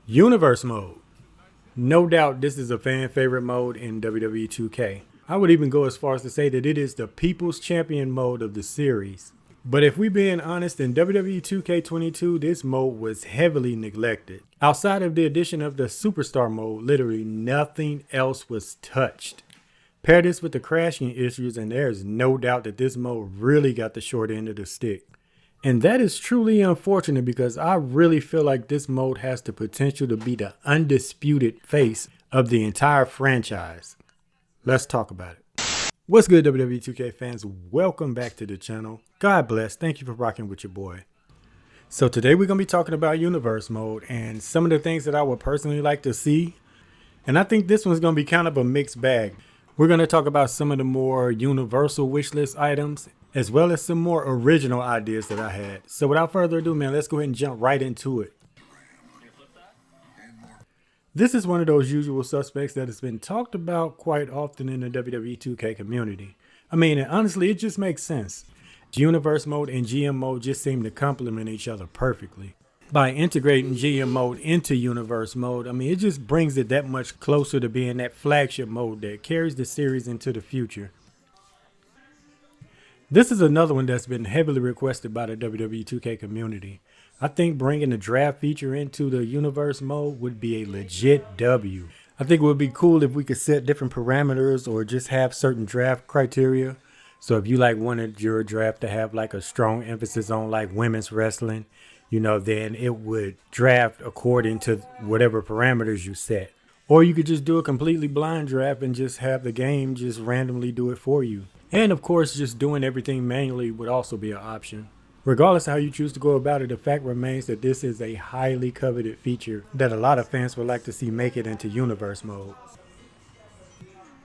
Universe mode. No doubt this is a fan favorite mode in WWE 2K. I would even go as far as to say that it is the people's champion mode of the series. But if we being honest, in WWE 2K23, this mode was heavily neglected. Outside of the addition of the superstar mode, literally nothing else was touched. Pair this with the crashing issues and there's no doubt that this mode really got the short end of the stick. And that is truly unfortunate because I really feel like this mode has the potential to be the undisputed face of the entire franchise. Let's talk about it. What's good, WWE 2K fans? Welcome back to the channel. God bless. Thank you for rocking with your boy. So today we're going to be talking about Universe mode and some of the things that I would personally like to see. And I think this one's going to be kind of a mixed bag. We're going to talk about some of the more universal wishlist items, as well as some more original ideas that I had. So without further ado, man, let's go ahead and jump right into it. This is one of those usual suspects that has been talked about quite often in the WWE 2K community. I mean, and honestly, it just makes sense. Universe mode and GM mode just seem to complement each other perfectly. By integrating GM mode into Universe mode, I mean, it just brings it that much closer to being that flagship mode that carries the series into the future. This is another one that's been heavily requested by the WWE 2K community. I think bringing the draft feature into the Universe mode would be a legit W. I think it would be cool if we could set different parameters or just have certain draft criteria. So if you wanted your draft to have a strong emphasis on women's wrestling, then it would draft according to whatever parameters you set. Or you could just do a completely blind draft and just have the game just randomly do it for you. And of course, just doing everything manually would also be an option. Regardless of how you choose to go about it, the fact remains that this is a highly coveted feature that a lot of fans would like to see make it into Universe mode.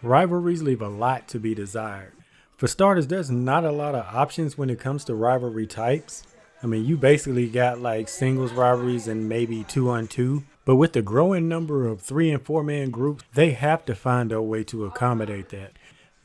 Rivalries leave a lot to be desired. For starters, there's not a lot of options when it comes to rivalry types. I mean, you basically got singles rivalries and maybe 2-on-2. But with the growing number of 3- and 4-man groups, they have to find a way to accommodate that.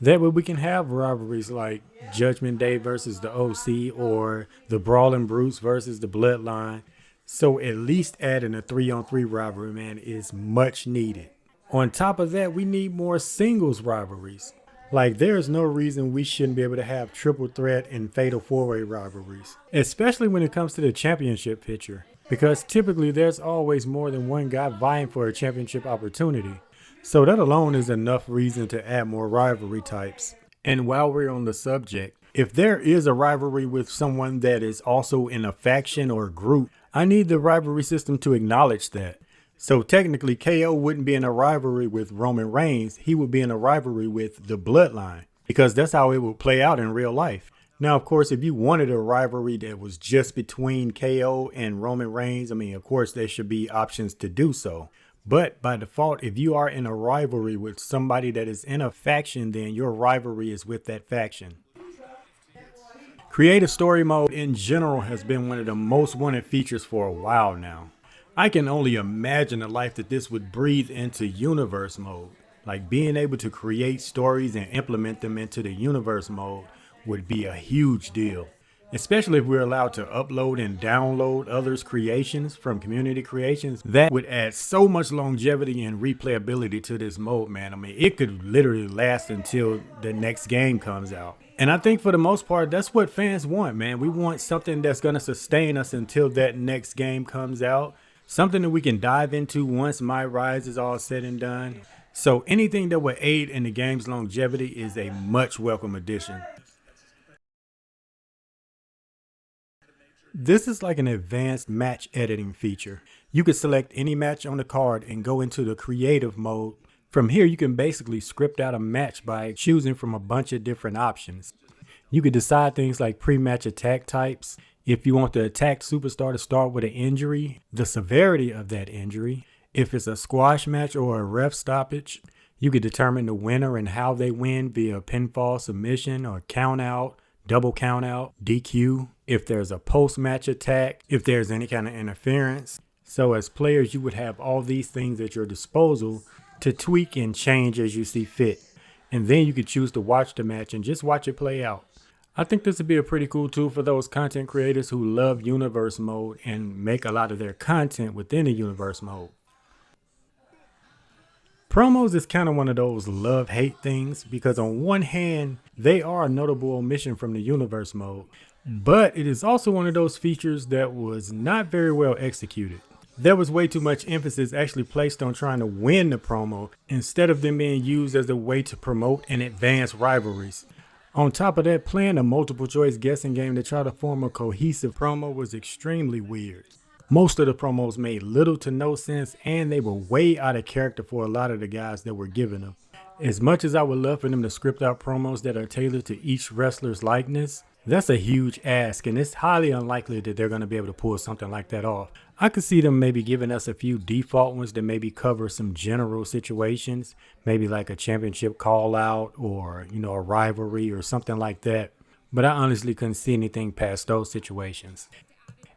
That way we can have rivalries like Judgment Day versus the OC or the Brawling Brutes versus the Bloodline. So at least adding a 3-on-3 rivalry, man, is much needed. On top of that, we need more singles rivalries. There's no reason we shouldn't be able to have triple threat and fatal 4-way rivalries, especially when it comes to the championship picture, because typically there's always more than one guy vying for a championship opportunity. So that alone is enough reason to add more rivalry types. And while we're on the subject, if there is a rivalry with someone that is also in a faction or group, I need the rivalry system to acknowledge that. So technically, KO wouldn't be in a rivalry with Roman Reigns. He would be in a rivalry with the Bloodline, because that's how it would play out in real life. Now, of course, if you wanted a rivalry that was just between KO and Roman Reigns, I mean, of course, there should be options to do so. But by default, if you are in a rivalry with somebody that is in a faction, then your rivalry is with that faction. Creative story mode in general has been one of the most wanted features for a while now. I can only imagine the life that this would breathe into Universe mode. Being able to create stories and implement them into the Universe mode would be a huge deal. Especially if we're allowed to upload and download others' creations from community creations. That would add so much longevity and replayability to this mode, man. I mean, it could literally last until the next game comes out. And I think for the most part, that's what fans want, man. We want something that's going to sustain us until that next game comes out. Something that we can dive into once My Rise is all said and done. So anything that would aid in the game's longevity is a much welcome addition. This is like an advanced match editing feature. You could select any match on the card and go into the creative mode. From here, you can basically script out a match by choosing from a bunch of different options. You could decide things like pre-match attack types. If you want the attacked superstar to start with an injury, the severity of that injury. If it's a squash match or a ref stoppage, you could determine the winner and how they win via pinfall, submission, or count out, double count out, DQ. If there's a post-match attack, if there's any kind of interference. So as players, you would have all these things at your disposal to tweak and change as you see fit. And then you could choose to watch the match and just watch it play out. I think this would be a pretty cool tool for those content creators who love Universe mode and make a lot of their content within the Universe mode. Promos is kind of one of those love-hate things because on one hand, they are a notable omission from the universe mode, but it is also one of those features that was not very well executed. There was way too much emphasis actually placed on trying to win the promo instead of them being used as a way to promote and advance rivalries. On top of that, playing a multiple choice guessing game to try to form a cohesive promo was extremely weird. Most of the promos made little to no sense, and they were way out of character for a lot of the guys that were giving them. As much as I would love for them to script out promos that are tailored to each wrestler's likeness, that's a huge ask, and it's highly unlikely that they're going to be able to pull something like that off. I could see them maybe giving us a few default ones that maybe cover some general situations, maybe like a championship call out or, a rivalry or something like that. But I honestly couldn't see anything past those situations.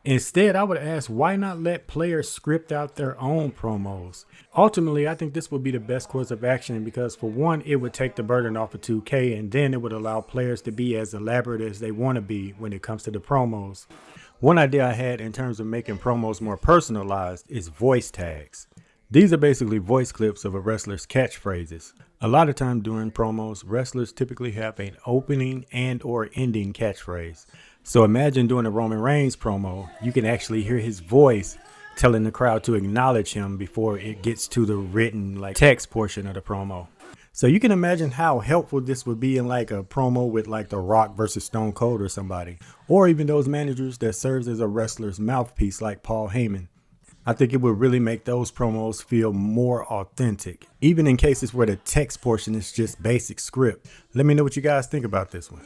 Instead, I would ask, why not let players script out their own promos? Ultimately, I think this would be the best course of action because for one, it would take the burden off of 2K, and then it would allow players to be as elaborate as they want to be when it comes to the promos. One idea I had in terms of making promos more personalized is voice tags. These are basically voice clips of a wrestler's catchphrases. A lot of time during promos, wrestlers typically have an opening and or ending catchphrase. So imagine doing a Roman Reigns promo, you can actually hear his voice telling the crowd to acknowledge him before it gets to the written text portion of the promo. So you can imagine how helpful this would be in a promo with The Rock versus Stone Cold or somebody, or even those managers that serves as a wrestler's mouthpiece like Paul Heyman. I think it would really make those promos feel more authentic, even in cases where the text portion is just basic script. Let me know what you guys think about this one.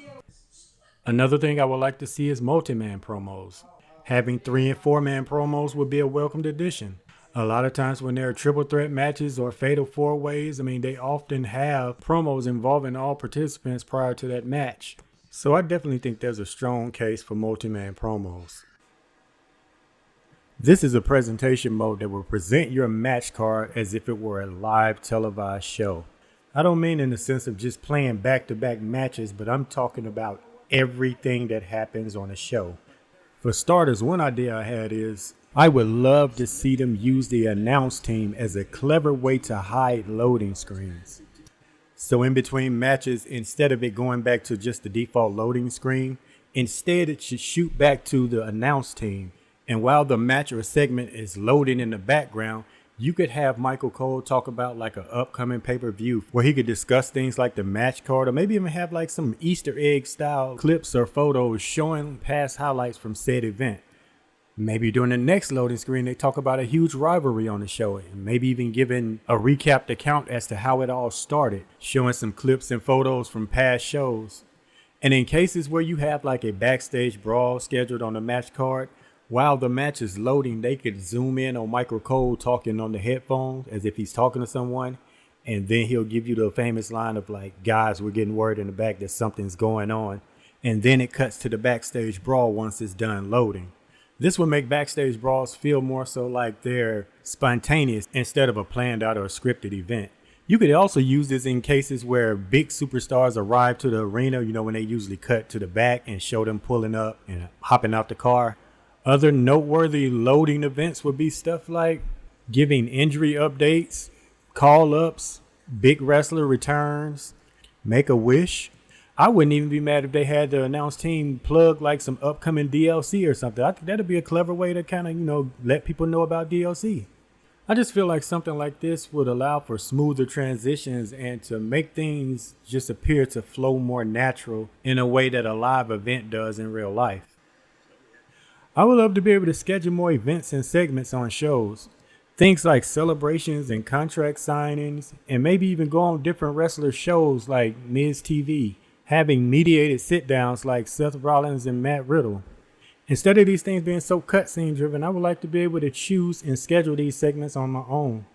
Another thing I would like to see is multi-man promos. Having 3 and 4 man promos would be a welcomed addition. A lot of times when there are triple threat matches or fatal 4-ways, they often have promos involving all participants prior to that match. So I definitely think there's a strong case for multi-man promos. This is a presentation mode that will present your match card as if it were a live televised show. I don't mean in the sense of just playing back-to-back matches, but I'm talking about everything that happens on a show. For starters, one idea I had is I would love to see them use the announce team as a clever way to hide loading screens. So in between matches, instead of it going back to just the default loading screen, instead it should shoot back to the announce team. And while the match or segment is loading in the background, you could have Michael Cole talk about an upcoming pay-per-view where he could discuss things like the match card, or maybe even have some Easter egg style clips or photos showing past highlights from said event. Maybe during the next loading screen, they talk about a huge rivalry on the show, and maybe even giving a recapped account as to how it all started, showing some clips and photos from past shows. And in cases where you have a backstage brawl scheduled on the match card, while the match is loading, they could zoom in on Michael Cole talking on the headphones as if he's talking to someone. And then he'll give you the famous line of guys, we're getting word in the back that something's going on. And then it cuts to the backstage brawl once it's done loading. This would make backstage brawls feel more so like they're spontaneous instead of a planned out or a scripted event. You could also use this in cases where big superstars arrive to the arena, when they usually cut to the back and show them pulling up and hopping out the car. Other noteworthy loading events would be stuff like giving injury updates, call-ups, big wrestler returns, Make-A-Wish. I wouldn't even be mad if they had the announce team plug some upcoming DLC or something. I think that'd be a clever way to kind of, let people know about DLC. I just feel like something like this would allow for smoother transitions and to make things just appear to flow more natural in a way that a live event does in real life. I would love to be able to schedule more events and segments on shows. Things like celebrations and contract signings, and maybe even go on different wrestler shows like Miz TV, having mediated sit-downs like Seth Rollins and Matt Riddle. Instead of these things being so cutscene driven, I would like to be able to choose and schedule these segments on my own.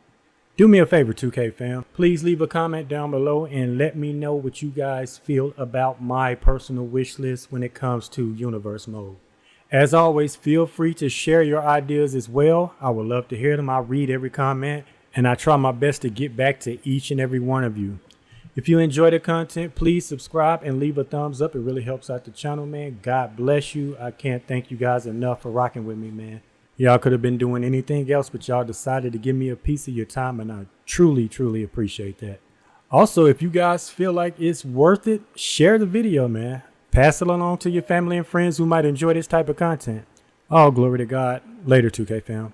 Do me a favor, 2K fam. Please leave a comment down below and let me know what you guys feel about my personal wish list when it comes to Universe Mode. As always, feel free to share your ideas as well. I would love to hear them. I read every comment and I try my best to get back to each and every one of you. If you enjoy the content, please subscribe and leave a thumbs up. It really helps out the channel, man. God bless you. I can't thank you guys enough for rocking with me, man. Y'all could have been doing anything else, but y'all decided to give me a piece of your time, and I truly, truly appreciate that. Also, if you guys feel like it's worth it, share the video, man. Pass it along to your family and friends who might enjoy this type of content. All glory to God. Later, 2K fam.